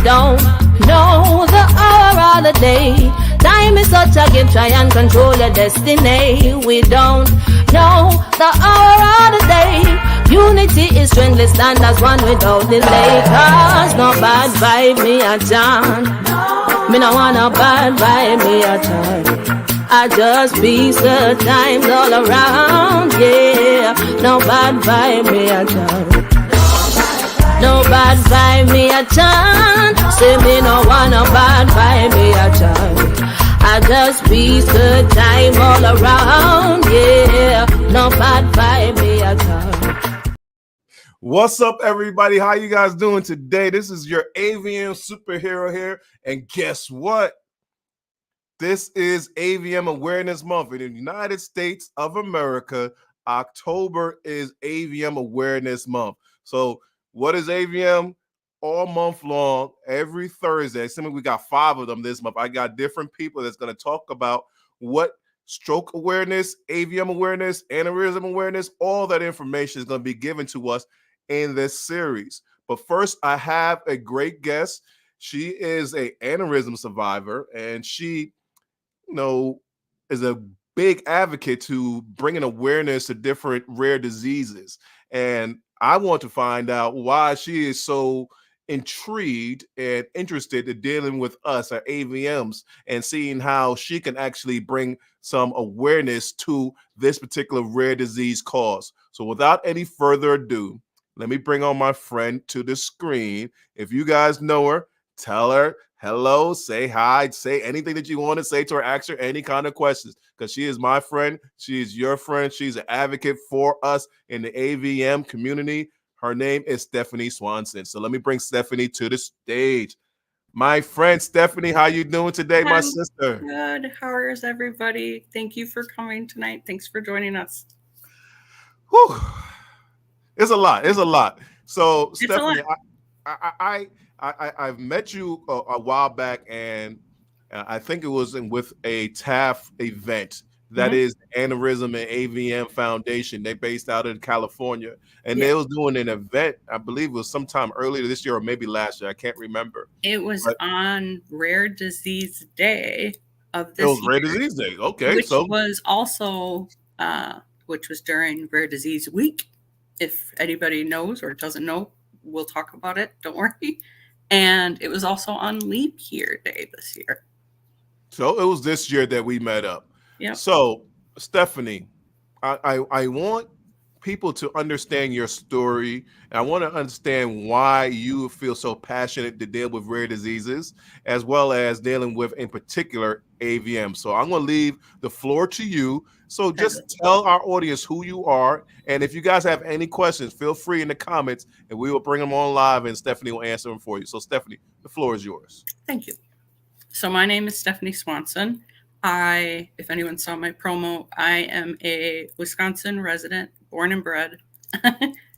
don't know the hour or the day. Time is such a game, try and control your destiny. We don't know the hour or the day. Unity is strength, let's stand as one without delay. Cause no bad vibe me a John. Me no want no bad vibe me a John. I just peace the times all around, yeah. No bad vibe me a John. No bad vibe me a chant. Say me no want no bad vibe me a chant. I just peace the time all around, yeah. No bad vibe me a chant. What's up, everybody? How you guys doing today? This is your AVM superhero here, and guess what? This is AVM Awareness Month in the United States of America. October is AVM Awareness Month. So what is AVM? All month long, every Thursday. Assuming we got 5 of them this month. I got different people that's going to talk about what stroke awareness, AVM awareness, aneurysm awareness, all that information is going to be given to us in this series. But first, I have a great guest. She is an aneurysm survivor, and she, is a big advocate to bringing awareness to different rare diseases. And I want to find out why she is so intrigued and interested in dealing with us at AVMs and seeing how she can actually bring some awareness to this particular rare disease cause. So without any further ado, let me bring on my friend to the screen. If you guys know her, tell her hello, say hi, say anything that you want to say to her, ask her any kind of questions, because she is my friend. She is your friend. She's an advocate for us in the AVM community. Her name is Stephine Swanson. So let me bring Stephanie to the stage. My friend Stephanie, how you doing today, my sister? Good. How is everybody? Thank you for coming tonight. Thanks for joining us. Whew. It's a lot. It's a lot. So it's Stephanie, I've met you a while back, and I think it was with a TAF event. That is Aneurysm and AVM Foundation. They're based out in California, and they was doing an event. I believe it was sometime earlier this year or maybe last year. I can't remember. It was on Rare Disease Day of this year. It was Rare Disease Day. Okay, which was also which was during Rare Disease Week. If anybody knows or doesn't know, we'll talk about it. Don't worry. And it was also on Leap Year Day this year. So it was this year that we met up. Yeah. So Stephanie, I want people to understand your story. And I want to understand why you feel so passionate to deal with rare diseases, as well as dealing with, in particular, AVM. So I'm going to leave the floor to you. So just tell our audience who you are. And if you guys have any questions, feel free in the comments, and we will bring them on live, and Stephanie will answer them for you. So Stephanie, the floor is yours. Thank you. So my name is Stephine Swanson. If anyone saw my promo, I am a Wisconsin resident, born and bred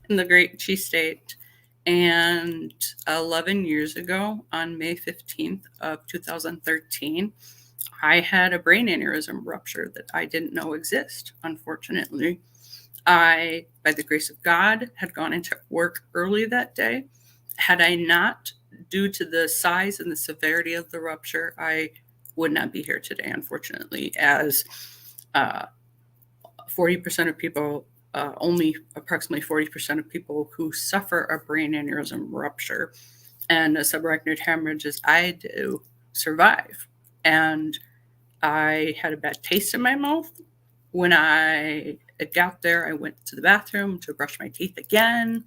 in the Great Cheese State. And 11 years ago, on May 15th of 2013, I had a brain aneurysm rupture that I didn't know exist, unfortunately. I, by the grace of God, had gone into work early that day. Had I not, due to the size and the severity of the rupture, I would not be here today, unfortunately, as 40% of people, only approximately 40% of people who suffer a brain aneurysm rupture and a subarachnoid hemorrhage, as I do, survive. And I had a bad taste in my mouth. When I got there, I went to the bathroom to brush my teeth again,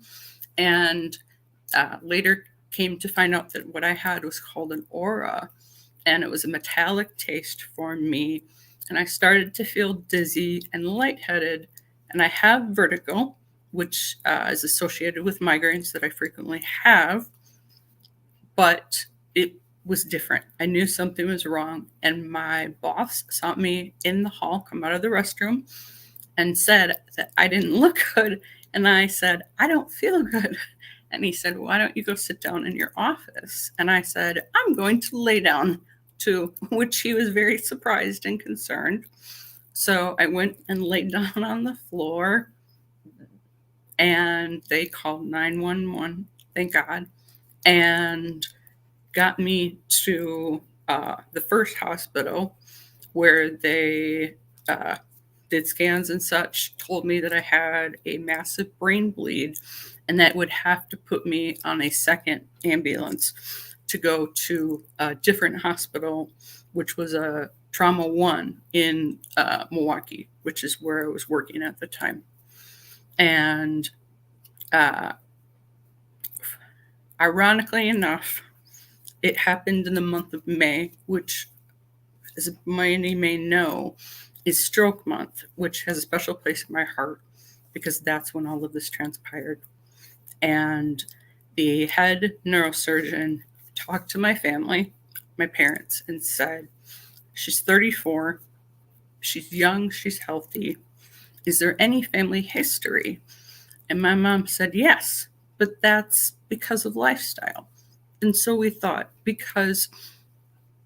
and later came to find out that what I had was called an aura, and it was a metallic taste for me. And I started to feel dizzy and lightheaded, and I have vertigo, which is associated with migraines that I frequently have, but it was different. I knew something was wrong, and my boss saw me in the hall come out of the restroom and said that I didn't look good, and I said, I don't feel good. And he said, why don't you go sit down in your office? And I said, I'm going to lay down, to which he was very surprised and concerned. So I went and laid down on the floor, and they called 911, thank God. And got me to the first hospital where they did scans and such, told me that I had a massive brain bleed and that would have to put me on a second ambulance to go to a different hospital, which was a Trauma 1 in Milwaukee, which is where I was working at the time. And ironically enough, it happened in the month of May, which, as many may know, is Stroke Month, which has a special place in my heart because that's when all of this transpired. And the head neurosurgeon talked to my family, my parents, and said, she's 34, she's young, she's healthy. Is there any family history? And my mom said, yes, but that's because of lifestyle. And so we thought, because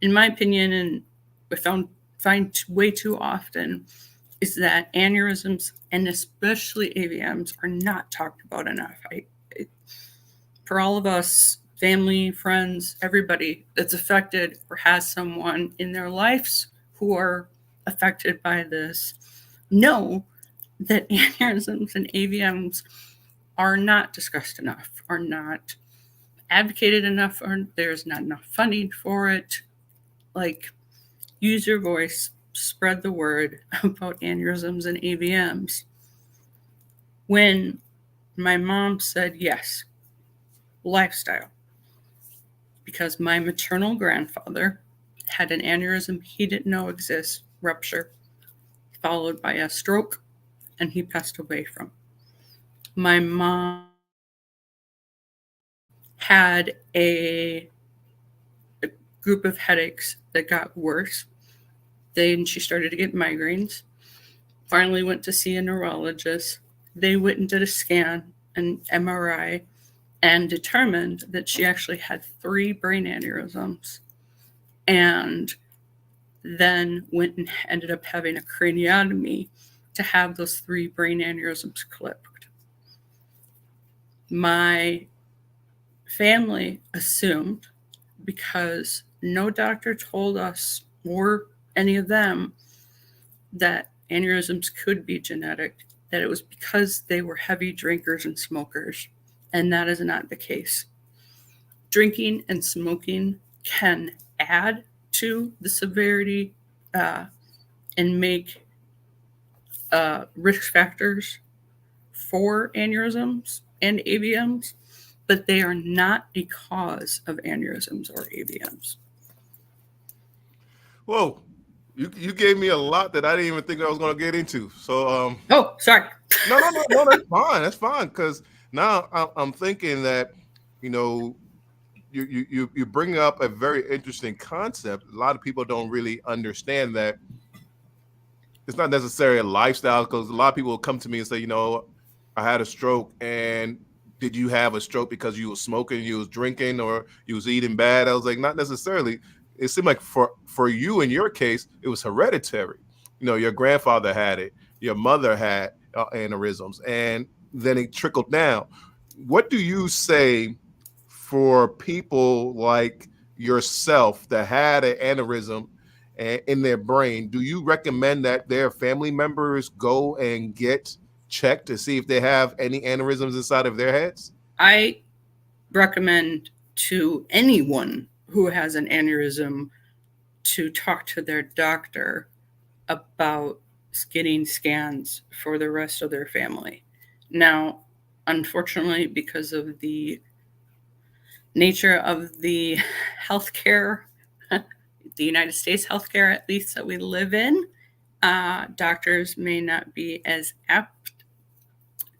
in my opinion, and I find way too often, is that aneurysms and especially AVMs are not talked about enough. For all of us, family, friends, everybody that's affected or has someone in their lives who are affected by this, know that aneurysms and AVMs are not discussed enough, are not advocated enough, or there's not enough funding for it. Like, use your voice, spread the word about aneurysms and AVMs. When my mom said yes, lifestyle, because my maternal grandfather had an aneurysm he didn't know exists, rupture, followed by a stroke, and he passed away from. My mom had a group of headaches that got worse. Then she started to get migraines. Finally went to see a neurologist. They went and did a scan, an MRI, and determined that she actually had 3 brain aneurysms, and then went and ended up having a craniotomy to have those 3 brain aneurysms clipped. My family assumed, because no doctor told us or any of them that aneurysms could be genetic, that it was because they were heavy drinkers and smokers, and that is not the case. Drinking and smoking can add to the severity and make risk factors for aneurysms and AVMs, but they are not a cause of aneurysms or AVMs. Whoa, you gave me a lot that I didn't even think I was going to get into. So Oh, sorry. no, that's fine. That's fine, because now I'm thinking that, you know, you bring up a very interesting concept. A lot of people don't really understand that it's not necessarily a lifestyle, because a lot of people will come to me and say, you know, I had a stroke. And did you have a stroke because you was smoking, you was drinking, or you was eating bad? I was like, not necessarily. It seemed like for you, in your case, it was hereditary. You know, your grandfather had it, your mother had aneurysms, and then it trickled down. What do you say for people like yourself that had an aneurysm in their brain? Do you recommend that their family members go and get checked to see if they have any aneurysms inside of their heads? I recommend to anyone who has an aneurysm to talk to their doctor about getting scans for the rest of their family. Now, unfortunately, because of the nature of the healthcare, the United States healthcare, at least that we live in, doctors may not be as apt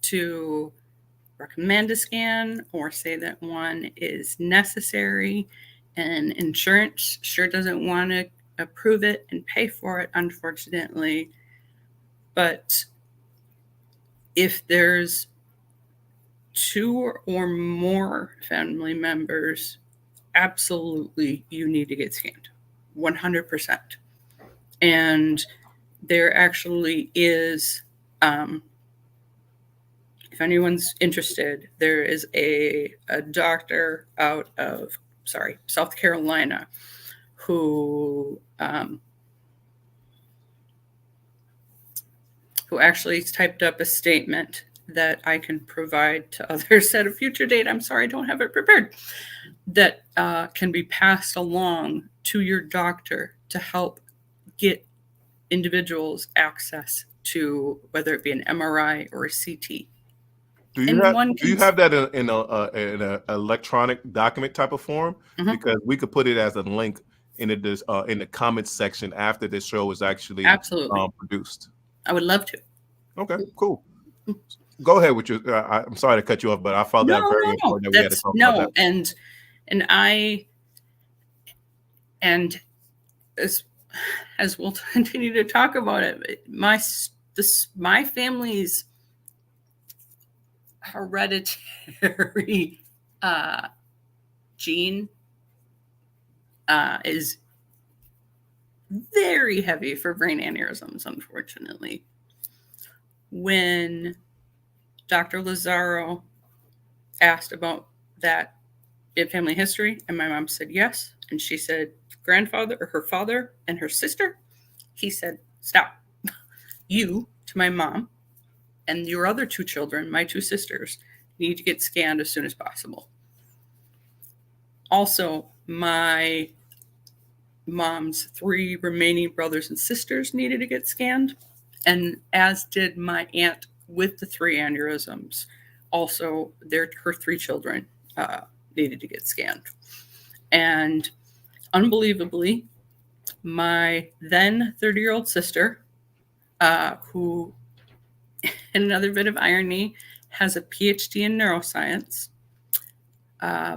to recommend a scan or say that one is necessary, and insurance sure doesn't want to approve it and pay for it, unfortunately. But if there's 2 or more family members, absolutely you need to get scanned, 100%. And there actually is, if anyone's interested, there is a doctor out of South Carolina, who actually typed up a statement that I can provide to others at a future date. I'm sorry, I don't have it prepared. That can be passed along to your doctor to help get individuals access to whether it be an MRI or a CT. Do you have that in a electronic document type of form? Mhm. Because we could put it as a link in the comments section after this show is actually Absolutely. produced. I would love to. Okay, cool. Go ahead with your. I'm sorry to cut you off, but I found that very important that we had to talk about that. And as we'll continue to talk about it, my family's hereditary gene is very heavy for brain aneurysms, unfortunately. When Dr. Lazaro asked about that in family history, and my mom said yes, and she said grandfather or her father and her sister, he said, stop. You, to my mom, and your other two children, my two sisters, need to get scanned as soon as possible. Also, my mom's 3 remaining brothers and sisters needed to get scanned, and as did my aunt with the 3 aneurysms. Also, her 3 children needed to get scanned. And unbelievably, my then 30-year-old sister, who, in another bit of irony, has a PhD in neuroscience,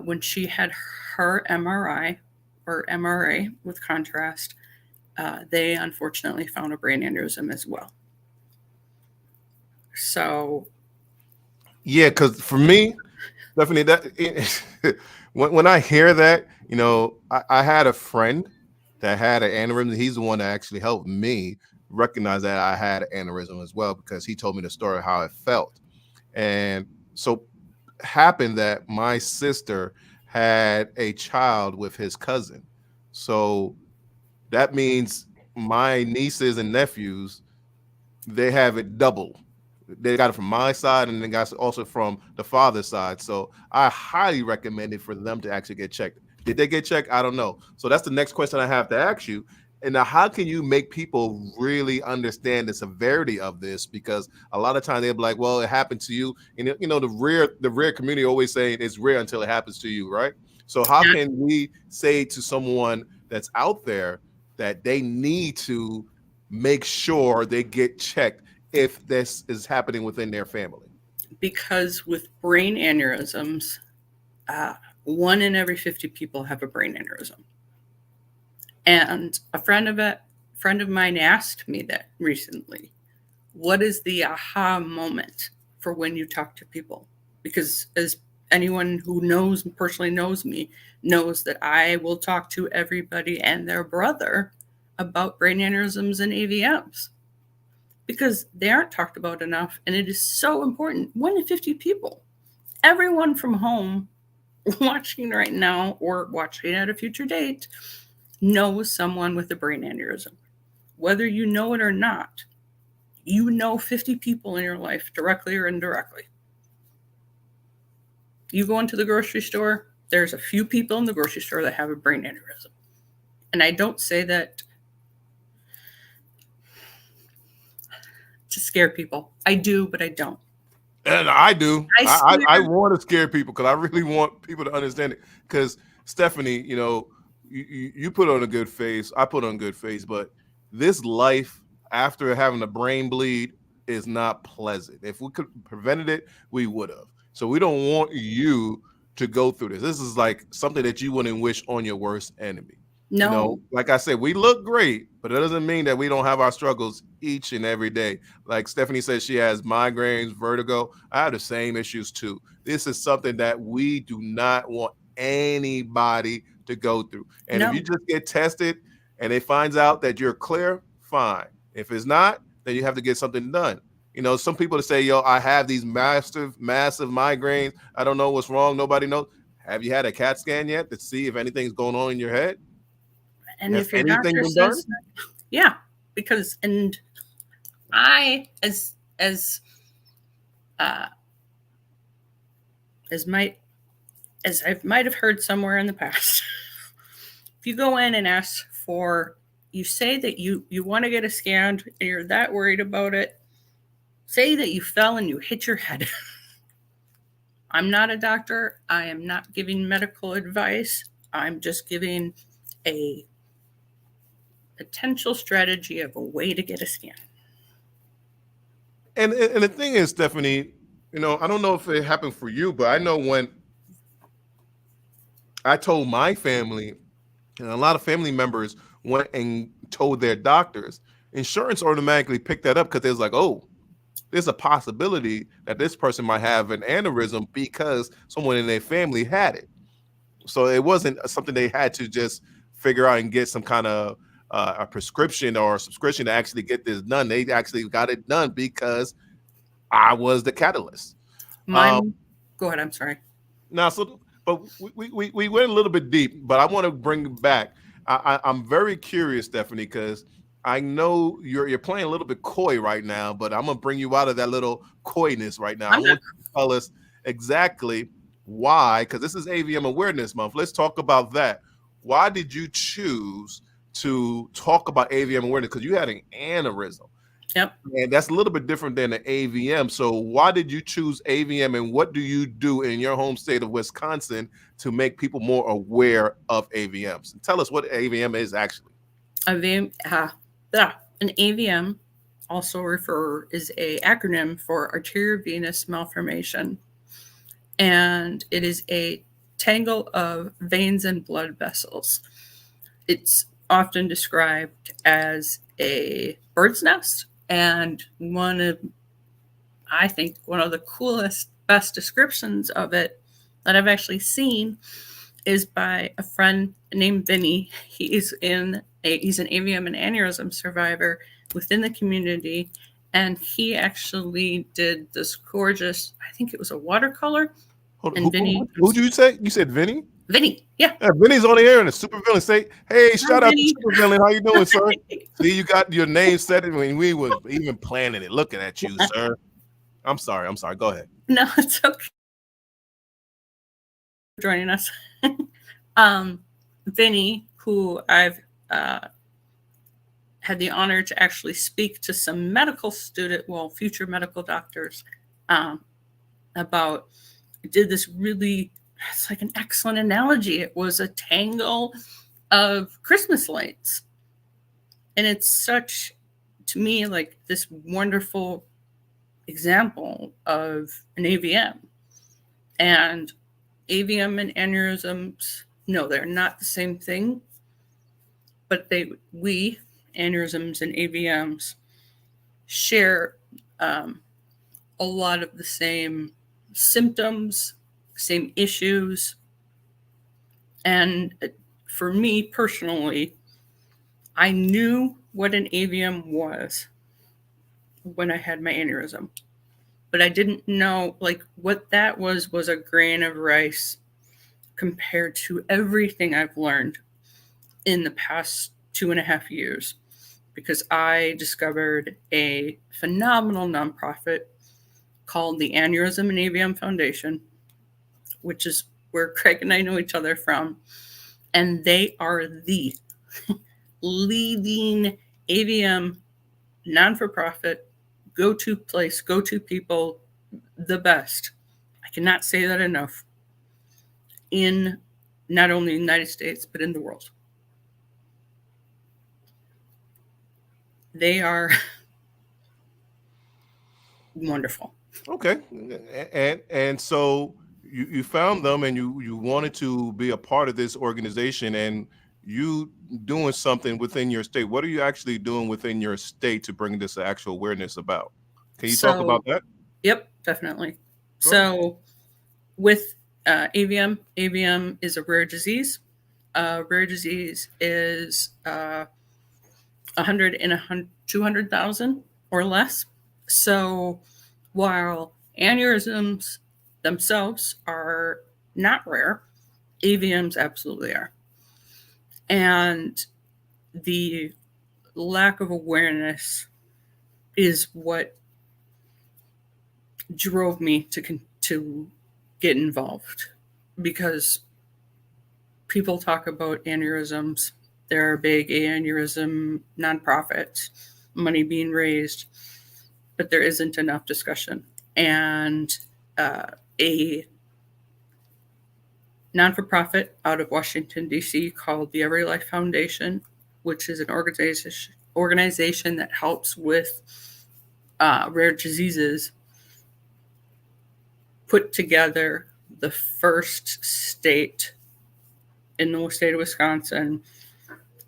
when she had her MRI or MRA with contrast, they unfortunately found a brain aneurysm as well. So, yeah, because for me, definitely that when I hear that, I had a friend that had an aneurysm. He's the one that actually helped me recognize that I had an aneurysm as well, because he told me the story of how it felt. And so happened that my sister had a child with his cousin. So that means my nieces and nephews, they have it double. They got it from my side, and they got it also from the father's side. So I highly recommend it for them to actually get checked. Did they get checked? I don't know. So that's the next question I have to ask you. And now, how can you make people really understand the severity of this? Because a lot of times they'll be like, well, it happened to you. And the rare community always saying it's rare until it happens to you, right? So how can we say to someone that's out there that they need to make sure they get checked if this is happening within their family? Because with brain aneurysms, 1 in every 50 people have a brain aneurysm. And a friend of mine asked me that recently. What is the aha moment for when you talk to people? Because as anyone who personally knows me knows that I will talk to everybody and their brother about brain aneurysms and AVMs, because they aren't talked about enough, and it is so important. 1 in 50 people, everyone from home watching right now or watching at a future date, knows someone with a brain aneurysm. Whether you know it or not, you know 50 people in your life, directly or indirectly. You go into the grocery store, there's a few people in the grocery store that have a brain aneurysm. And I don't say that to scare people. I do, but I don't. And I do. I want to scare people because I really want people to understand it. Because Stephanie, you put on a good face. I put on a good face. But this life after having a brain bleed is not pleasant. If we could have prevented it, we would have. So we don't want you to go through this. This is like something that you wouldn't wish on your worst enemy. No. Like I said, we look great, but it doesn't mean that we don't have our struggles each and every day. Like Stephanie says, she has migraines, vertigo. I have the same issues too. This is something that we do not want anybody to go through. And if you just get tested and it finds out that you're clear, fine. If it's not, then you have to get something done. Some people that say, I have these massive migraines. I don't know what's wrong. Nobody knows. have you had a CAT scan yet to see if anything's going on in your head? And Has if your anything doctor been done? says, yeah, because, and I, as I might have heard somewhere in the past, if you go in and ask for, you say that you want to get a scan and you're that worried about it, say that you fell and you hit your head. I'm not a doctor. I am not giving medical advice. I'm just giving a potential strategy of a way to get a scan. And the thing is, Stephanie, you know, I don't know if it happened for you, but I know when I told my family, and a lot of family members went and told their doctors, insurance automatically picked that up because they was like, oh, there's a possibility that this person might have an aneurysm because someone in their family had it. So it wasn't something they had to just figure out and get some kind of a prescription or a subscription to actually get this done. They actually got it done because I was the catalyst. Go ahead. I'm sorry. Now, so but we went a little bit deep, but I want to bring back. I'm very curious, Stephanie, because I know you're playing a little bit coy right now, but I'm gonna bring you out of that little coyness right now. I want you to tell us exactly why, because this is AVM Awareness Month. Let's talk about that. Why did you choose to talk about AVM awareness? Because you had an aneurysm. Yep. And that's a little bit different than the AVM. So why did you choose AVM, and what do you do in your home state of Wisconsin to make people more aware of AVMs? And tell us what AVM is actually. An AVM also is a acronym for arteriovenous malformation. And it is a tangle of veins and blood vessels. It's often described as a bird's nest. And I think one of the coolest, best descriptions of it that I've actually seen is by a friend named Vinny. He's an AVM and aneurysm survivor within the community. And he actually did this gorgeous, I think it was a watercolor. Who did you say? You said Vinny? Vinny, yeah. Vinny's on the air in the super villain. Say, hey, shout out to super villain. How you doing, sir? See, you got your name set when we were even planning it. Looking at you, sir. I'm sorry. Go ahead. No, it's okay. Joining us. Vinny, who I've had the honor to actually speak to some future medical doctors about, did this really, it's like an excellent analogy. It was a tangle of Christmas lights. And it's such, to me, like this wonderful example of an AVM. And AVM and aneurysms, no, they're not the same thing. But aneurysms and AVMs, share a lot of the same symptoms, same issues. And for me personally, I knew what an AVM was when I had my aneurysm, but I didn't know what that was a grain of rice compared to everything I've learned in the past 2.5 years, because I discovered a phenomenal nonprofit called the Aneurysm and AVM Foundation, which is where Craig and I know each other from. And they are the leading AVM non-for-profit go-to place, go-to people, the best. I cannot say that enough. In not only the United States, but in the world. They are wonderful. Okay. And so you found them, and you wanted to be a part of this organization, and you doing something within your state. What are you actually doing within your state to bring this actual awareness about? Can you talk about that? Yep, definitely. So with AVM is a rare disease. Rare disease is 100 in 200,000 or less. So while aneurysms themselves are not rare, AVMs absolutely are. And the lack of awareness is what drove me to get involved, because people talk about aneurysms. There are big aneurysm nonprofits, money being raised, but there isn't enough discussion. And a non-for-profit out of Washington, D.C. called the Every Life Foundation, which is an organization that helps with rare diseases, put together the first state in the state of Wisconsin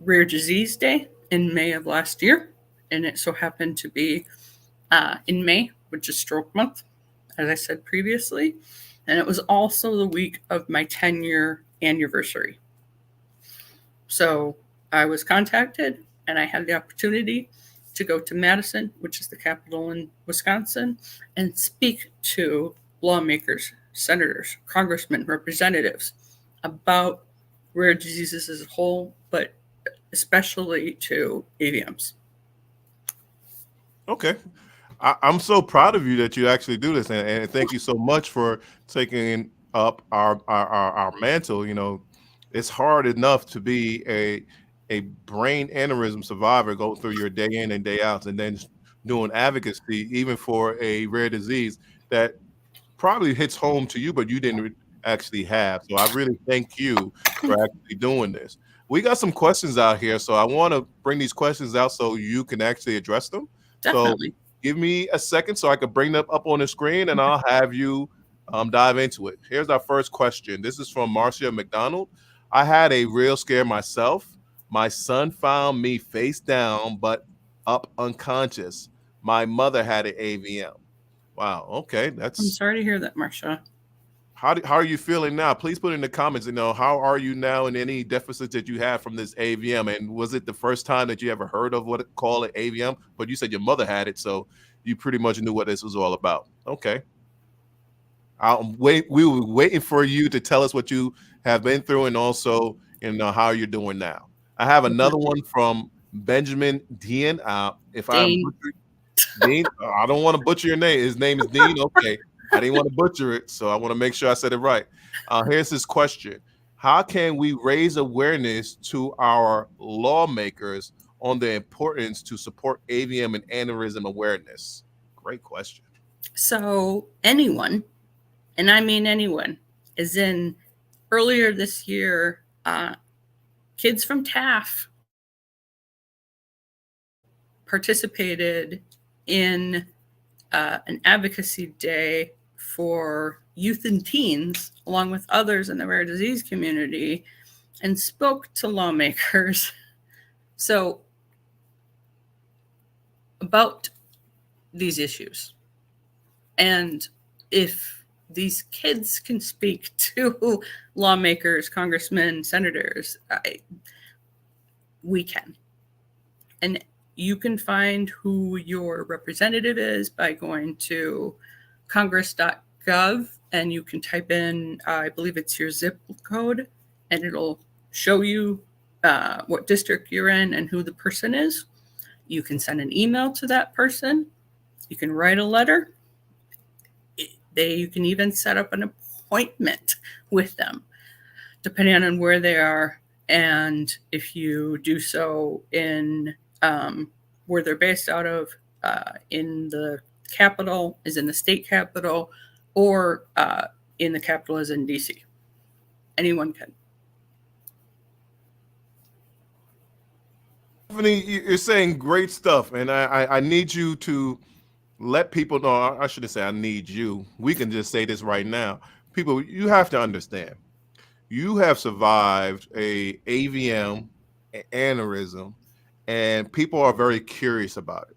Rare Disease Day in May of last year. And it so happened to be in May, which is Stroke Month, as I said previously. And it was also the week of my 10-year anniversary. So I was contacted and I had the opportunity to go to Madison, which is the capital in Wisconsin, and speak to lawmakers, senators, congressmen, representatives about rare diseases as a whole, but especially to AVMs. Okay. I'm so proud of you that you actually do this, and thank you so much for taking up our mantle. You know, it's hard enough to be a brain aneurysm survivor, go through your day in and day out, and then doing advocacy even for a rare disease that probably hits home to you, but you didn't actually have. So I really thank you for actually doing this. We got some questions out here, so I want to bring these questions out so you can actually address them. Definitely. So give me a second so I can bring them up on the screen, and I'll have you dive into it. Here's our first question. This is from Marcia McDonald. I had a real scare myself. My son found me face down, but up unconscious. My mother had an AVM. Wow. Okay. I'm sorry to hear that, Marcia. How are you feeling now? Please put in the comments, how are you now and any deficits that you have from this AVM? And was it the first time that you ever heard of what it called an AVM? But you said your mother had it, so you pretty much knew what this was all about. Okay. We were waiting for you to tell us what you have been through and also, how you're doing now. I have another one from Benjamin Dean. If I'm Dean, I don't want to butcher your name. His name is Dean. Okay. I didn't want to butcher it, so I want to make sure I said it right. Here's his question. How can we raise awareness to our lawmakers on the importance to support AVM and aneurysm awareness? Great question. So anyone, and I mean anyone, is in earlier this year, kids from TAF participated in an advocacy day for youth and teens, along with others in the rare disease community, and spoke to lawmakers about these issues. And if these kids can speak to lawmakers, congressmen, senators, we can. And you can find who your representative is by going to congress.gov, and you can type in, I believe it's your zip code, and it'll show you what district you're in and who the person is. You can send an email to that person. You can write a letter. You can even set up an appointment with them, depending on where they are. And if you do so in where they're based out of, in the capital, is in the state capital, or in the capital is in DC. Anyone can. Stephanie, you're saying great stuff, and I need you to let people know. I shouldn't say I need you. We can just say this right now. People, you have to understand. You have survived a AVM, aneurysm, and people are very curious about it.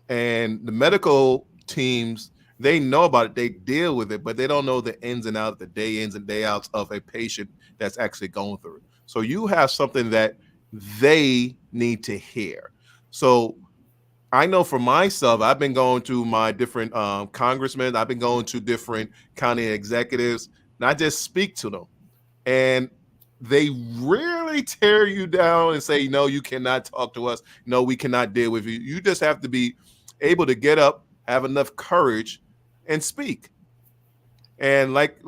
And the medical teams, they know about it, they deal with it, but they don't know the ins and outs, the day ins and day outs of a patient that's actually going through it. So you have something that they need to hear. So I know for myself, I've been going to my different congressmen, I've been going to different county executives, and I just speak to them. and they really tear you down and say, no, you cannot talk to us. No, we cannot deal with you. You just have to be able to get up, have enough courage, and speak. And like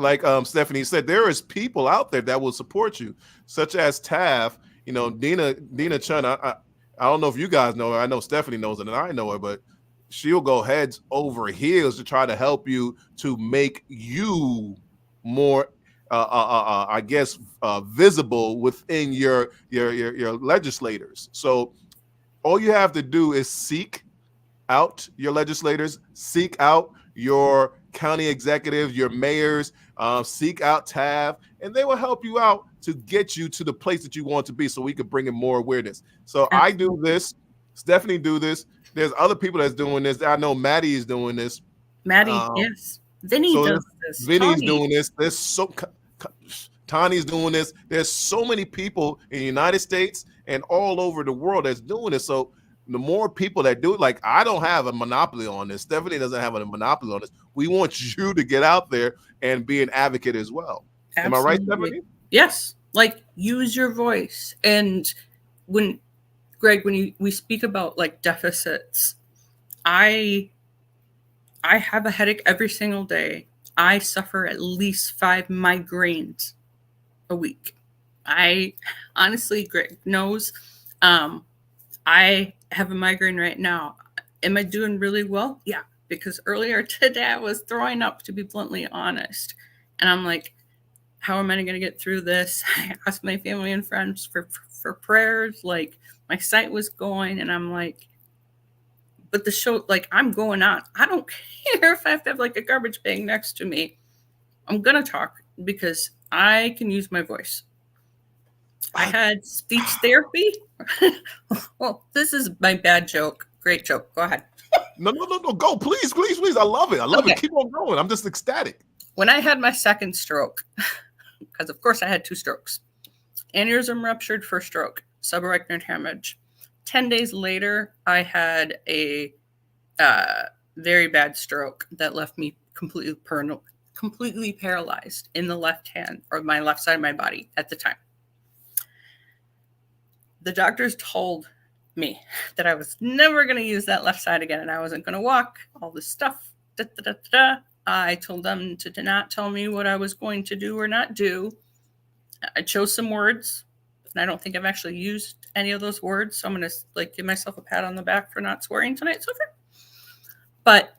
Stephanie said, there is people out there that will support you, such as Tav. You know, Dina Chun. I don't know if you guys know her. I know Stephanie knows it, and I know her, but she'll go heads over heels to try to help you to make you more, I guess, visible within your legislators. So all you have to do is seek out your legislators, seek out your county executives, your mayors, seek out TAV, and they will help you out to get you to the place that you want to be so we can bring in more awareness. So I do this, Stephanie do this. There's other people that's doing this. I know Maddie is doing this. Maddie, yes. Vinny does this. Vinny's doing this. There's Tani's doing this. There's so many people in the United States and all over the world that's doing this. So the more people that do it, like I don't have a monopoly on this. Stephanie doesn't have a monopoly on this. We want you to get out there and be an advocate as well. Absolutely. Am I right, Stephanie? Yes. Like use your voice. And when we speak about like deficits, I have a headache every single day. I suffer at least 5 migraines a week. I honestly, Greg knows, I have a migraine right now. Am I doing really well? Yeah, because earlier today I was throwing up, to be bluntly honest. And I'm like, how am I going to get through this? I asked my family and friends for prayers. Like my sight was going, and I'm like, but the show, like I'm going on. I don't care if I have to have like a garbage bag next to me. I'm going to talk because I can use my voice. I had speech therapy. Well, this is my bad joke. Great joke. Go ahead. No. Go, please. I love it. I love it. Keep on going. I'm just ecstatic. When I had my second stroke, because of course I had 2 strokes, aneurysm ruptured, first stroke, subarachnoid hemorrhage. 10 days later, I had a very bad stroke that left me completely paralyzed in the left hand, or my left side of my body at the time. The doctors told me that I was never going to use that left side again, and I wasn't going to walk, all this stuff. I told them to not tell me what I was going to do or not do. I chose some words, and I don't think I've actually used any of those words, so I'm going to like give myself a pat on the back for not swearing tonight so far. But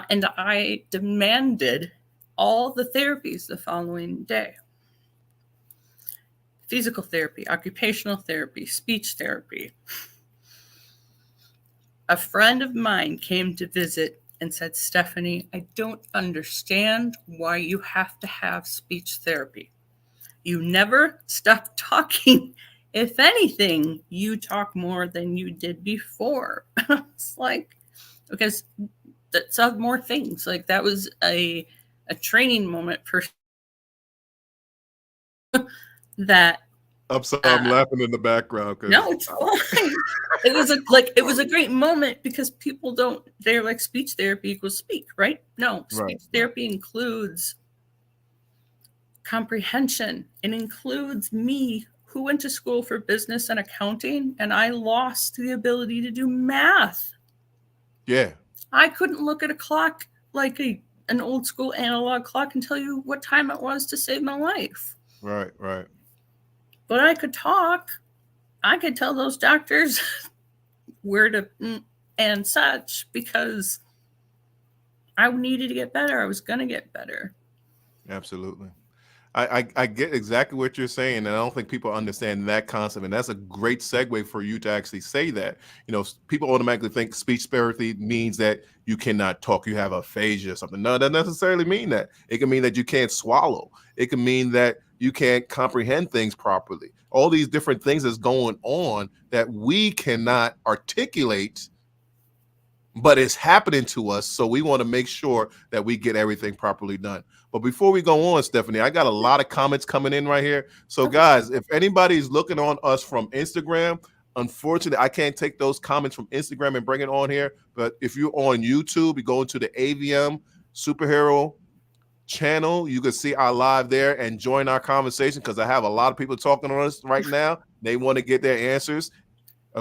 and I demanded all the therapies the following day. Physical therapy, occupational therapy, speech therapy. A friend of mine came to visit and said, Stephanie, I don't understand why you have to have speech therapy. You never stop talking. If anything, you talk more than you did before. It's like, because that's more things. Like that was a training moment for that. I'm sorry, I'm laughing in the background. No, it's fine. It was a great moment because people they're like speech therapy equals speak, right? No, speech therapy includes comprehension. It includes me who went to school for business and accounting, and I lost the ability to do math. Yeah. I couldn't look at a clock like an old school analog clock and tell you what time it was to save my life. Right. But I could talk. I could tell those doctors where to and such because I needed to get better. I was going to get better. Absolutely. I get exactly what you're saying, and I don't think people understand that concept. And that's a great segue for you to actually say that. You know, people automatically think speech therapy means that you cannot talk, you have aphasia or something. No, that doesn't necessarily mean that. It can mean that you can't swallow. It can mean that you can't comprehend things properly. All these different things that's going on that we cannot articulate, but it's happening to us. So we want to make sure that we get everything properly done. But before we go on, Stephanie, I got a lot of comments coming in right here. So guys, if anybody's looking on us from Instagram, unfortunately, I can't take those comments from Instagram and bring it on here. But if you're on YouTube, you go into the AVM Superhero channel. You can see our live there and join our conversation, because I have a lot of people talking on us right now. They want to get their answers,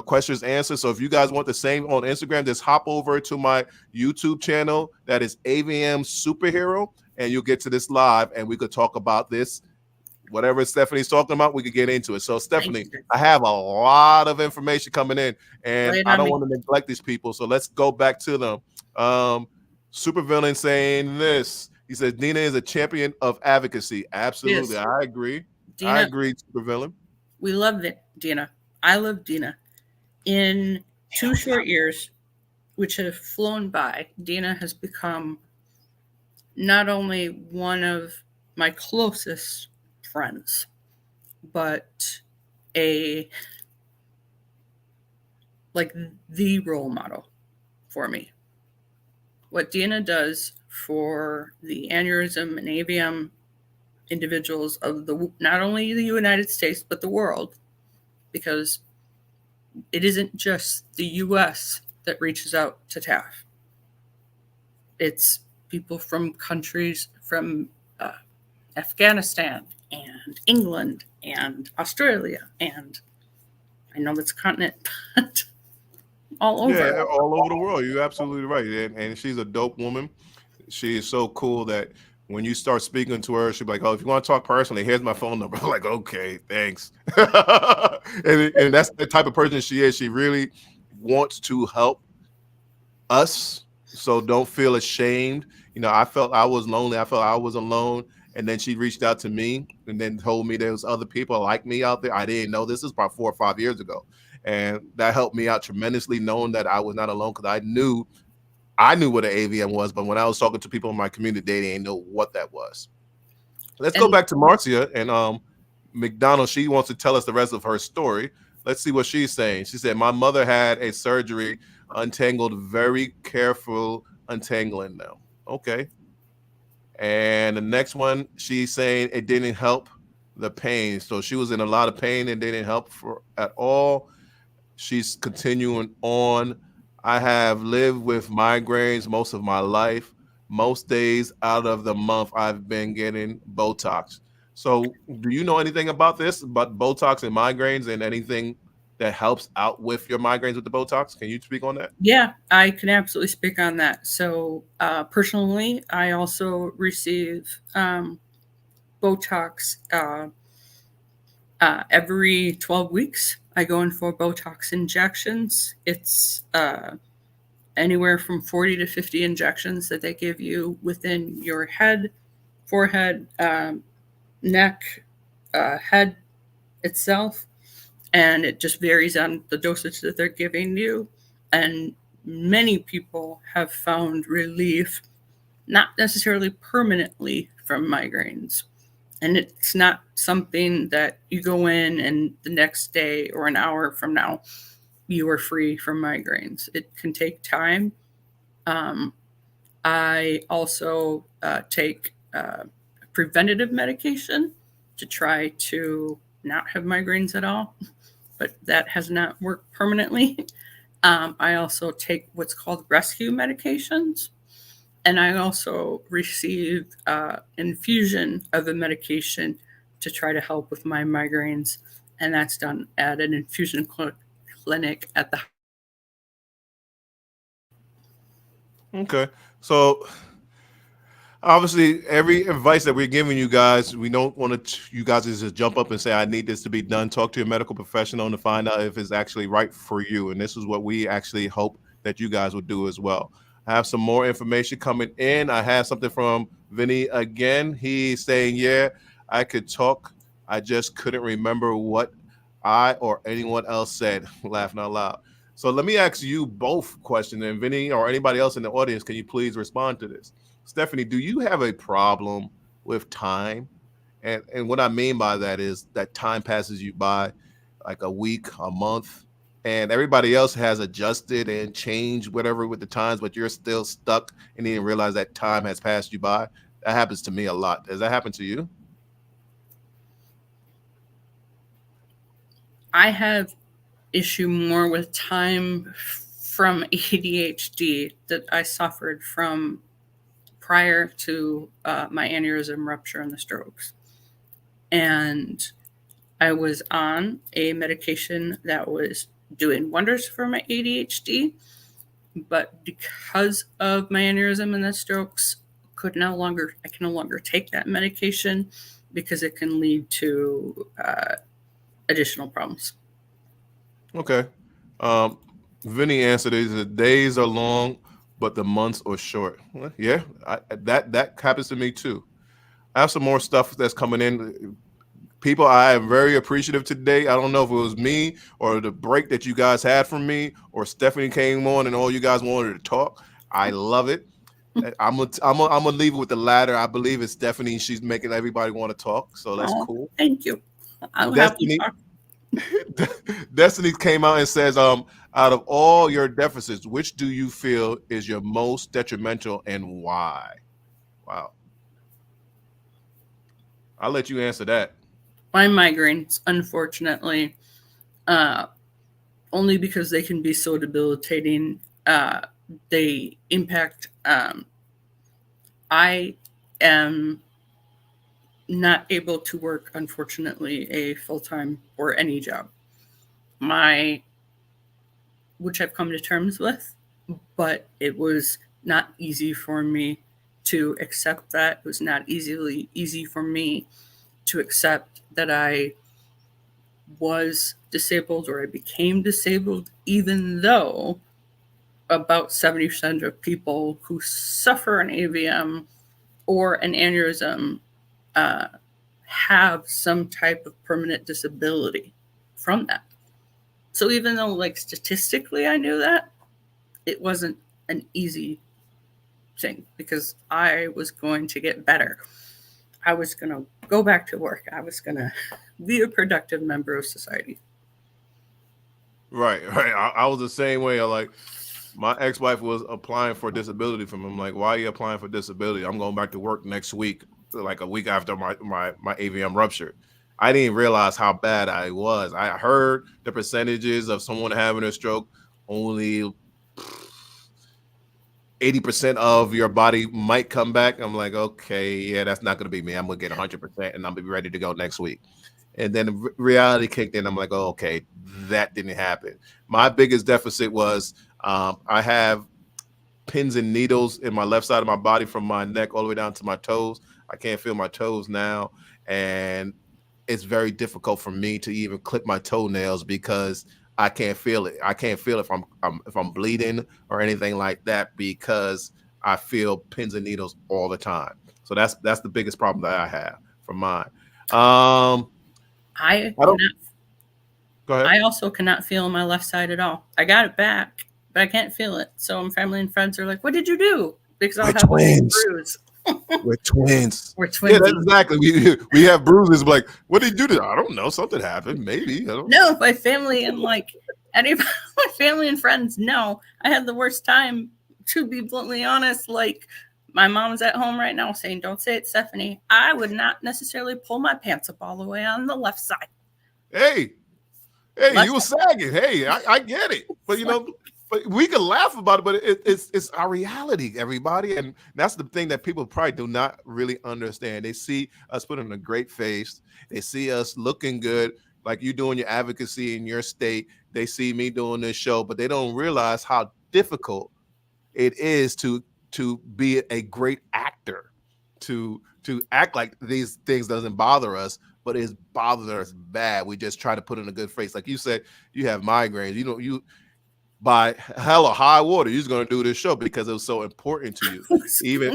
questions answered. So if you guys want the same on Instagram, just hop over to my YouTube channel. That is AVM Superhero, and you'll get to this live, and we could talk about this. Whatever Stephanie's talking about, we could get into it. So, Stephanie, I have a lot of information coming in, and I don't want to neglect these people. So let's go back to them. Supervillain saying this. He says, Dina is a champion of advocacy. Absolutely. Yes. I agree. Dina, I agree, Supervillain. We love it, Dina. I love Dina. In 2 short years, which have flown by, Dina has become not only one of my closest friends, but the role model for me. What Dina does for the aneurysm and AVM individuals of not only the United States, but the world, because it isn't just the US that reaches out to TAF. It's people from countries from Afghanistan and England and Australia, and I know that's a continent, but all over. Yeah, all over the world. You're absolutely right. And she's a dope woman. She is so cool that when you start speaking to her, she'll be like, oh, if you want to talk personally, here's my phone number. I'm like, okay, thanks. and that's the type of person she is. She really wants to help us. So don't feel ashamed. You know, I felt I was lonely. I felt I was alone. And then she reached out to me and then told me there was other people like me out there. I didn't know. This is about 4 or 5 years ago. And that helped me out tremendously, knowing that I was not alone, because I knew what an AVM was. But when I was talking to people in my community, they didn't know what that was. Let's go back to Marcia and McDonald. She wants to tell us the rest of her story. Let's see what she's saying. She said, my mother had a surgery, untangled, very careful untangling now. Okay. And the next one, she's saying it didn't help the pain. So she was in a lot of pain and didn't help at all. She's continuing on. I have lived with migraines most of my life. Most days out of the month, I've been getting Botox. So do you know anything about this, about Botox and migraines, and anything that helps out with your migraines with the Botox? Can you speak on that? Yeah, I can absolutely speak on that. So personally, I also receive Botox every 12 weeks. I go in for Botox injections. It's anywhere from 40 to 50 injections that they give you within your head, forehead, neck, head itself. And it just varies on the dosage that they're giving you. And many people have found relief, not necessarily permanently, from migraines. And it's not something that you go in and the next day or an hour from now, you are free from migraines. It can take time. I also take preventative medication to try to not have migraines at all, but that has not worked permanently. I also take what's called rescue medications, and I also receive infusion of a medication to try to help with my migraines, and that's done at an infusion clinic at the. Okay, so obviously, every advice that we're giving you guys, we don't want you guys to just jump up and say, I need this to be done. Talk to a medical professional to find out if it's actually right for you. And this is what we actually hope that you guys would do as well. I have some more information coming in. I have something from Vinny again. He's saying, yeah, I could talk. I just couldn't remember what I or anyone else said. Laughing out loud. So let me ask you both questions. And Vinny or anybody else in the audience, can you please respond to this? Stephanie, do you have a problem with time? And what I mean by that is that time passes you by, like a week, a month, and everybody else has adjusted and changed whatever with the times, but you're still stuck and you didn't realize that time has passed you by. That happens to me a lot. Does that happen to you? I have issue more with time from ADHD that I suffered from prior to my aneurysm rupture and the strokes. And I was on a medication that was doing wonders for my ADHD, but because of my aneurysm and the strokes, I can no longer take that medication because it can lead to additional problems. Okay. Vinny answered is the days are long, but the months are short. Well, yeah, that happens to me too. I have some more stuff that's coming in. People, I am very appreciative today. I don't know if it was me or the break that you guys had from me, or Stephanie came on and all you guys wanted to talk. I love it. I'm gonna leave it with the latter. I believe it's Stephanie. She's making everybody want to talk, so that's cool. Thank you. Destiny, Destiny came out and says, out of all your deficits, which do you feel is your most detrimental and why? Wow. I'll let you answer that. My migraines, unfortunately, only because they can be so debilitating, they impact. I am not able to work, unfortunately, a full-time or any job. Which I've come to terms with, but it was not easy for me to accept that. It was not easy for me to accept that I was disabled or I became disabled, even though about 70% of people who suffer an AVM or an aneurysm have some type of permanent disability from that. So even though, like, statistically I knew that, it wasn't an easy thing because I was going to get better. I was going to go back to work. I was going to be a productive member of society. Right. I was the same way. My ex-wife was applying for disability from him. Like, why are you applying for disability? I'm going back to work next week, like a week after my AVM rupture. I didn't realize how bad I was. I heard the percentages of someone having a stroke, only 80% of your body might come back. I'm like, okay, yeah, that's not going to be me. I'm going to get 100% and I'll be ready to go next week. And then reality kicked in. I'm like, oh, okay, that didn't happen. My biggest deficit was I have pins and needles in my left side of my body from my neck all the way down to my toes. I can't feel my toes now. And it's very difficult for me to even clip my toenails because I can't feel it. I can't feel if I'm bleeding or anything like that because I feel pins and needles all the time. So that's the biggest problem that I have for mine. Go ahead. I also cannot feel my left side at all. I got it back, but I can't feel it. So my family and friends are like, "What did you do?" Because I'll have twins. A bruise. We're twins. We're twins. Yeah, that's exactly. We have bruises. Like, what did you do? I don't know. Something happened. Maybe. I don't know. No, my family and anybody, my family and friends know I had the worst time. To be bluntly honest, like, my mom's at home right now saying, "Don't say it, Stephanie." I would not necessarily pull my pants up all the way on the left side. Hey, you were sagging. Hey, I get it. But but we can laugh about it, but it's our reality, everybody. And that's the thing that people probably do not really understand. They see us putting a great face. They see us looking good, like you doing your advocacy in your state. They see me doing this show, but they don't realize how difficult it is to be a great actor, to act like these things doesn't bother us, but it's bothering us bad. We just try to put in a good face. Like you said, you have migraines. You by hell or high water, you're going to do this show because it was so important to you.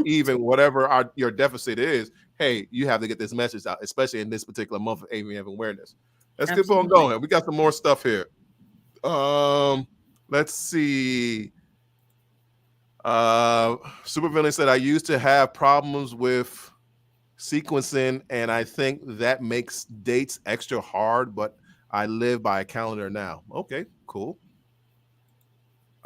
even whatever your deficit is, hey, you have to get this message out, especially in this particular month of AVM Awareness. Let's keep on going. We got some more stuff here. Let's see. Supervillain said, I used to have problems with sequencing, and I think that makes dates extra hard, but I live by a calendar now. Okay, cool.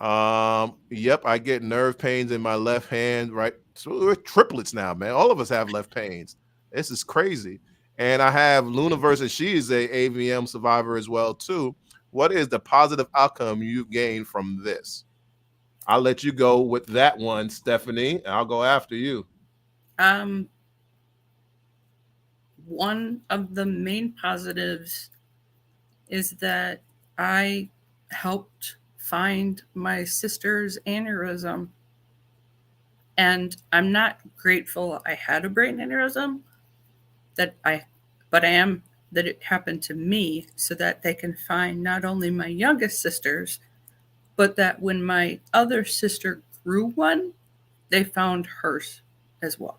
Yep, I get nerve pains in my left hand, right? So we're triplets now, man. All of us have left pains. This is crazy. And I have Luniverse, and she is a AVM survivor as well, too. What is the positive outcome you gained from this? I'll let you go with that one, Stephanie, and I'll go after you. One of the main positives is that I helped find my sister's aneurysm. And I'm not grateful I had a brain aneurysm, but I am that it happened to me so that they can find not only my youngest sisters, but that when my other sister grew one, they found hers as well.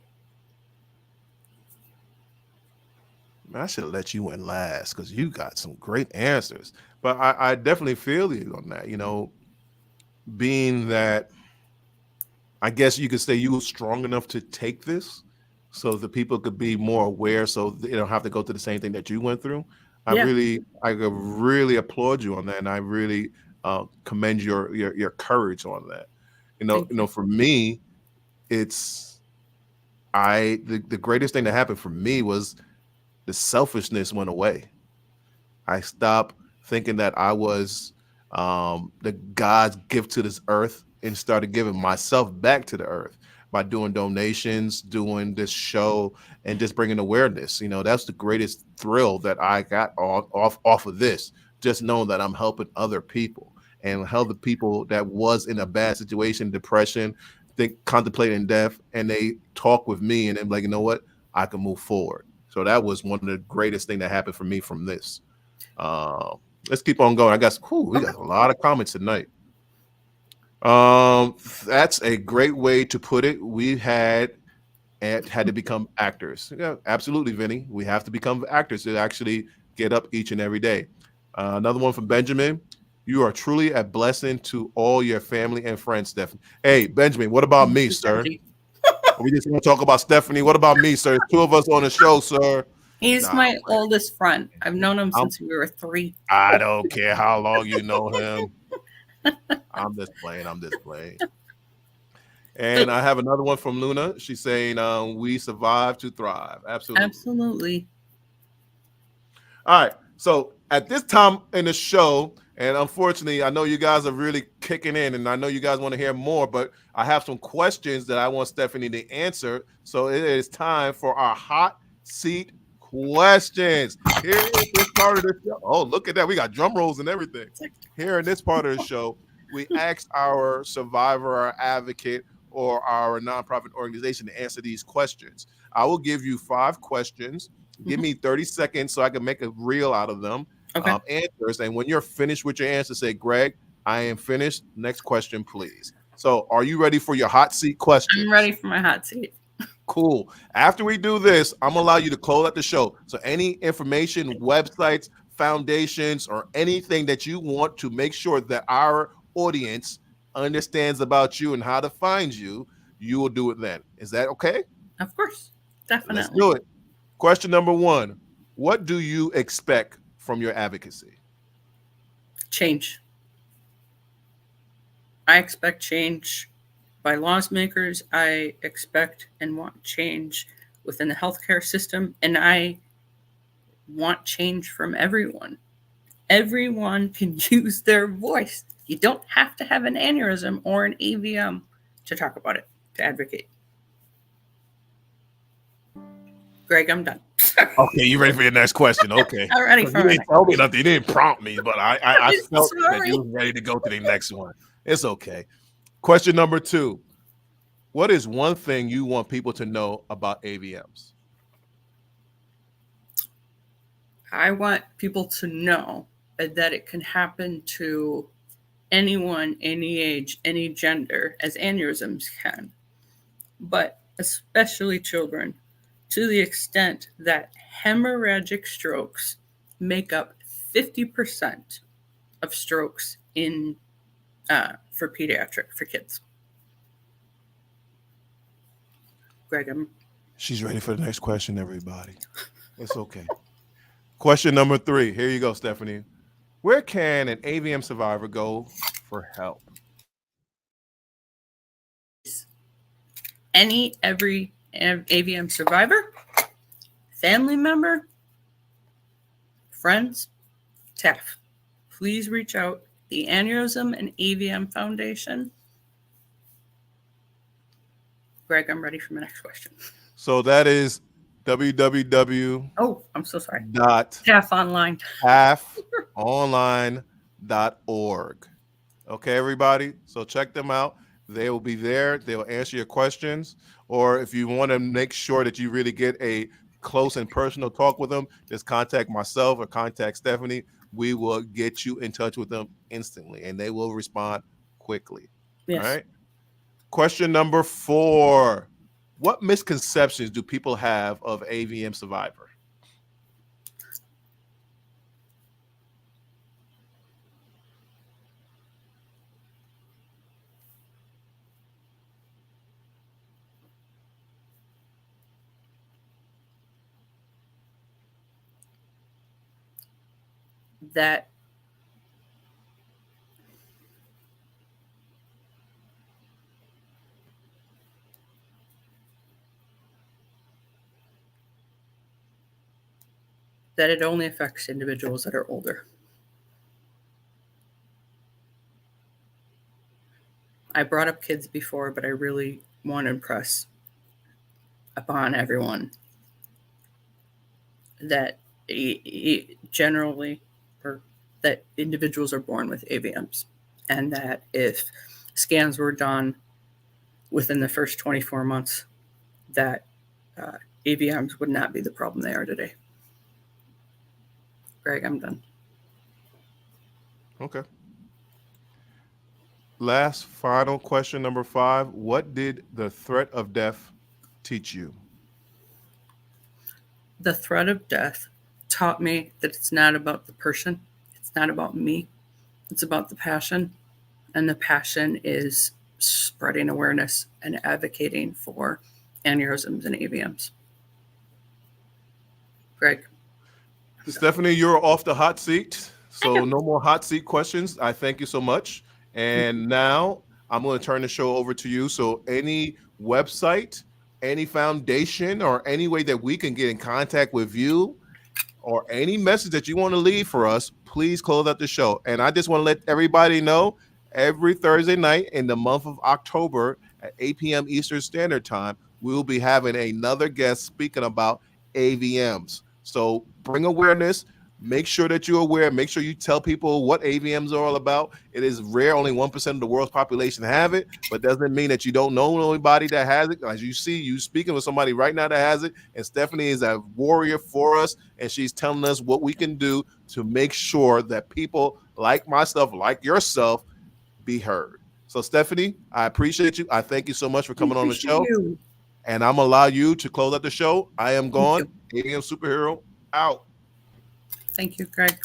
I should have let you in last because you got some great answers. But I definitely feel you on that. You know, being that I guess you could say you were strong enough to take this so the people could be more aware so they don't have to go through the same thing that you went through. I could really applaud you on that. And I really commend your courage on that. You know, for me, it's the greatest thing that happened for me was the selfishness went away. I stopped thinking that I was the God's gift to this earth and started giving myself back to the earth by doing donations, doing this show, and just bringing awareness. You know, that's the greatest thrill that I got off of this. Just knowing that I'm helping other people and help the people that was in a bad situation, depression, contemplating death, and they talk with me and they're like, you know what, I can move forward. So that was one of the greatest thing that happened for me from this. Let's keep on going. I guess we got a lot of comments tonight. That's a great way to put it. We had to become actors. Yeah, absolutely, Vinny. We have to become actors to actually get up each and every day. Another one from Benjamin. You are truly a blessing to all your family and friends, Stephanie. Hey, Benjamin, what about me, sir? We just want to talk about Stephanie. What about me, sir? There's two of us on the show, sir. He's my oldest friend. I've known him since we were 3. I don't care how long you know him. I'm just playing. And I have another one from Luna. She's saying, we survive to thrive. Absolutely. All right. So at this time in the show, and unfortunately, I know you guys are really kicking in, and I know you guys want to hear more, but I have some questions that I want Stephanie to answer. So it is time for our hot seat questions. Here is this part of the show. Oh, look at that. We got drum rolls and everything. Here in this part of the show, we asked our survivor, our advocate, or our nonprofit organization to answer these questions. I will give you 5 questions. Give me 30 seconds so I can make a reel out of them. Answers. And when you're finished with your answer, say, Greg, I am finished. Next question, please. So are you ready for your hot seat question? I'm ready for my hot seat. Cool. After we do this, I'm going to allow you to close out the show. So any information, websites, foundations, or anything that you want to make sure that our audience understands about you and how to find you, you will do it then. Is that okay? Of course. Definitely. Let's do it. Question number 1. What do you expect from your advocacy? Change. I expect change by laws makers. I expect and want change within the healthcare system, and I want change from everyone. Everyone can use their voice. You don't have to have an aneurysm or an AVM to talk about it, to advocate. Greg, I'm done. Okay, you ready for your next question? Okay. I'm ready for you didn't tell me nothing. You didn't prompt me, but I felt that you were ready to go to the next one. It's okay. Question number 2. What is one thing you want people to know about AVMs? I want people to know that it can happen to anyone, any age, any gender, as aneurysms can, but especially children, to the extent that hemorrhagic strokes make up 50% of strokes in for kids. Greg, she's ready for the next question, everybody. It's okay. Question number 3. Here you go, Stephanie. Where can an AVM survivor go for help? Every AVM survivor, family member, friends, staff, please reach out. The Aneurysm and AVM Foundation. Greg, I'm ready for my next question. So that is www.halfonline.org. Oh, I'm so sorry. Half online. Okay, everybody. So check them out. They will be there. They'll answer your questions. Or if you want to make sure that you really get a close and personal talk with them, just contact myself or contact Stephanie. We will get you in touch with them instantly and they will respond quickly. Yes. All right. Question number 4. What misconceptions do people have of AVM survivor? That it only affects individuals that are older. I brought up kids before, but I really want to impress upon everyone that generally, or that individuals are born with AVMs, and that if scans were done within the first 24 months, that AVMs would not be the problem they are today. Greg, I'm done. Okay. Last final question, number 5. What did the threat of death teach you? The threat of death taught me that it's not about the person. It's not about me. It's about the passion. And the passion is spreading awareness and advocating for aneurysms and AVMs. Greg. Stephanie, you're off the hot seat. So no more hot seat questions. I thank you so much. And now I'm going to turn the show over to you. So any website, any foundation, or any way that we can get in contact with you, or any message that you want to leave for us, please close out the show. And I just want to let everybody know every Thursday night in the month of October at 8 p.m. Eastern Standard Time, we will be having another guest speaking about AVMs. So bring awareness. Make sure that you're aware. Make sure you tell people what AVMs are all about. It is rare. Only 1% of the world's population have it, but doesn't mean that you don't know anybody that has it. As you see, you speaking with somebody right now that has it, and Stephanie is a warrior for us, and she's telling us what we can do to make sure that people like myself, like yourself, be heard. So, Stephanie, I appreciate you. I thank you so much for coming on the show. And I'm going to allow you to close out the show. I am gone. AVM Superhero out. Thank you, Greg.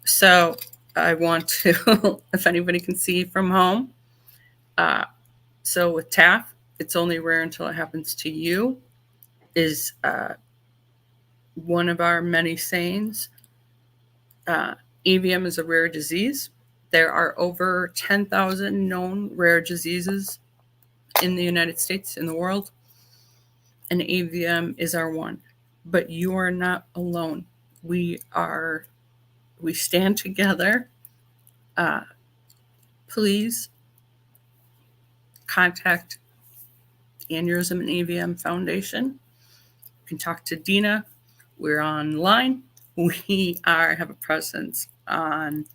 So I want to, if anybody can see from home, so with TAF, it's only rare until it happens to you, is one of our many sayings. AVM is a rare disease. There are over 10,000 known rare diseases in the United States, in the world, and AVM is our one. But you are not alone. We stand together. Please contact the Aneurysm and AVM Foundation. You can talk to Dina. We're online. We have a presence on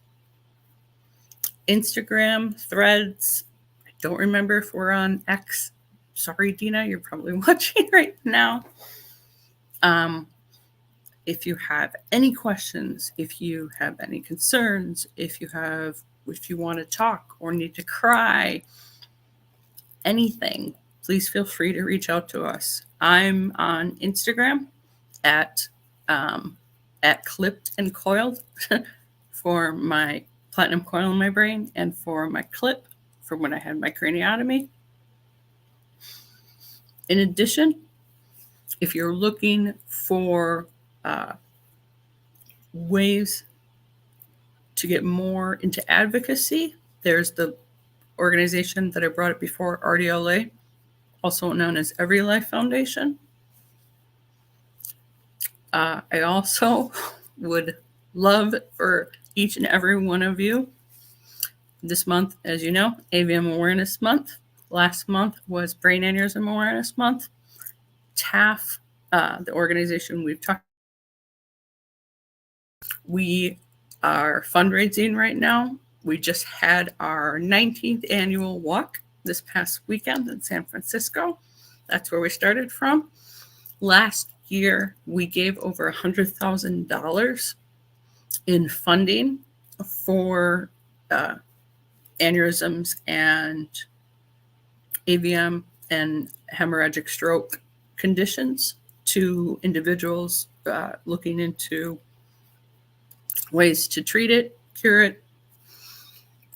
Instagram, Threads. I don't remember if we're on X. Sorry, Dina, you're probably watching right now. If you have any questions, if you have any concerns, if you want to talk or need to cry, anything, please feel free to reach out to us. I'm on Instagram at Clipped and Coiled for my platinum coil in my brain, and for my clip from when I had my craniotomy. In addition, if you're looking for ways to get more into advocacy, there's the organization that I brought up before, RDLA, also known as Every Life Foundation. I also would love for each and every one of you. This month, as you know, AVM Awareness Month. Last month was Brain Aneurysm Awareness Month. TAF, the organization we've talked, we are fundraising right now. We just had our 19th annual walk this past weekend in San Francisco. That's where we started from. Last year, we gave over $100,000 in funding for aneurysms and AVM and hemorrhagic stroke conditions to individuals looking into ways to treat it, cure it.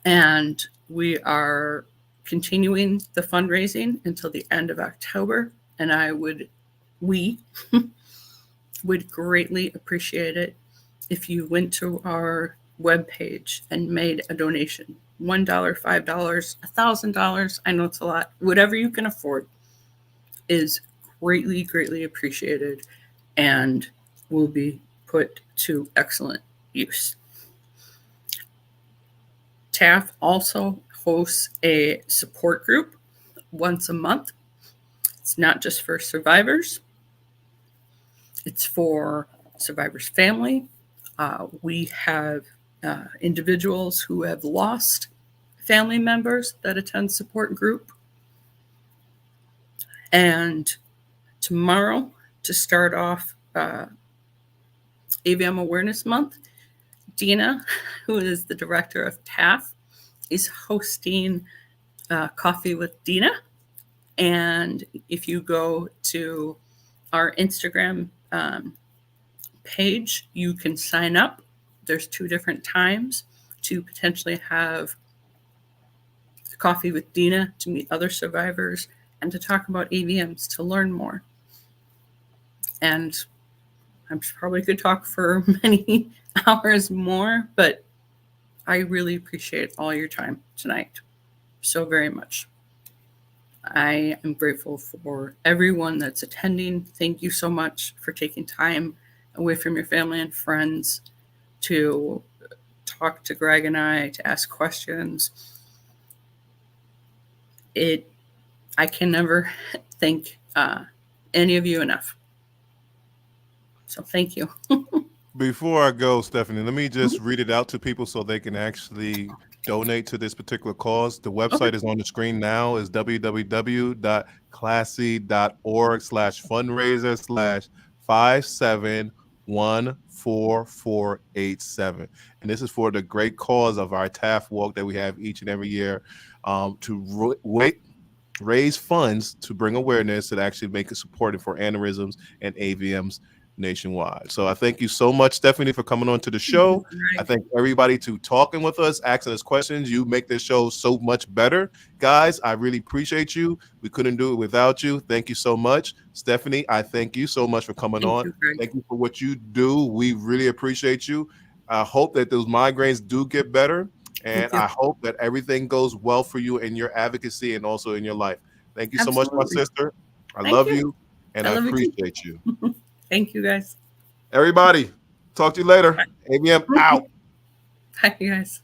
And we are continuing the fundraising until the end of October. And we would greatly appreciate it if you went to our webpage and made a donation. $1, $5, $1,000. I know it's a lot. Whatever you can afford is greatly, greatly appreciated and will be put to excellent use. TAF also hosts a support group once a month. It's not just for survivors. It's for survivors' family. We have individuals who have lost family members that attend support group. And tomorrow, to start off AVM Awareness Month, Dina, who is the director of TAF, is hosting Coffee with Dina. And if you go to our Instagram page, you can sign up. There's 2 different times to potentially have coffee with Dina, to meet other survivors, and to talk about AVMs, to learn more. And I'm probably could talk for many hours more, but I really appreciate all your time tonight so very much. I am grateful for everyone that's attending. Thank you so much for taking time away from your family and friends to talk to Greg and I, to ask questions. I can never thank any of you enough. So thank you. Before I go, Stephanie, let me just read it out to people so they can actually donate to this particular cause. The website is on the screen now. Is www.classy.org/fundraiser/571447. And this is for the great cause of our TAF walk that we have each and every year to raise funds to bring awareness and actually make it supported for aneurysms and AVMs nationwide. So I thank you so much, Stephanie, for coming on to the show. I thank everybody to talking with us, asking us questions. You make this show so much better. Guys, I really appreciate you. We couldn't do it without you. Thank you so much. Stephanie, I thank you so much for coming on. Thank you for what you do. We really appreciate you. I hope that those migraines do get better. And I hope that everything goes well for you in your advocacy and also in your life. Thank you so much, my sister. I love you and I appreciate you. Thank you, guys. Everybody, talk to you later. AVM out. Bye, you guys.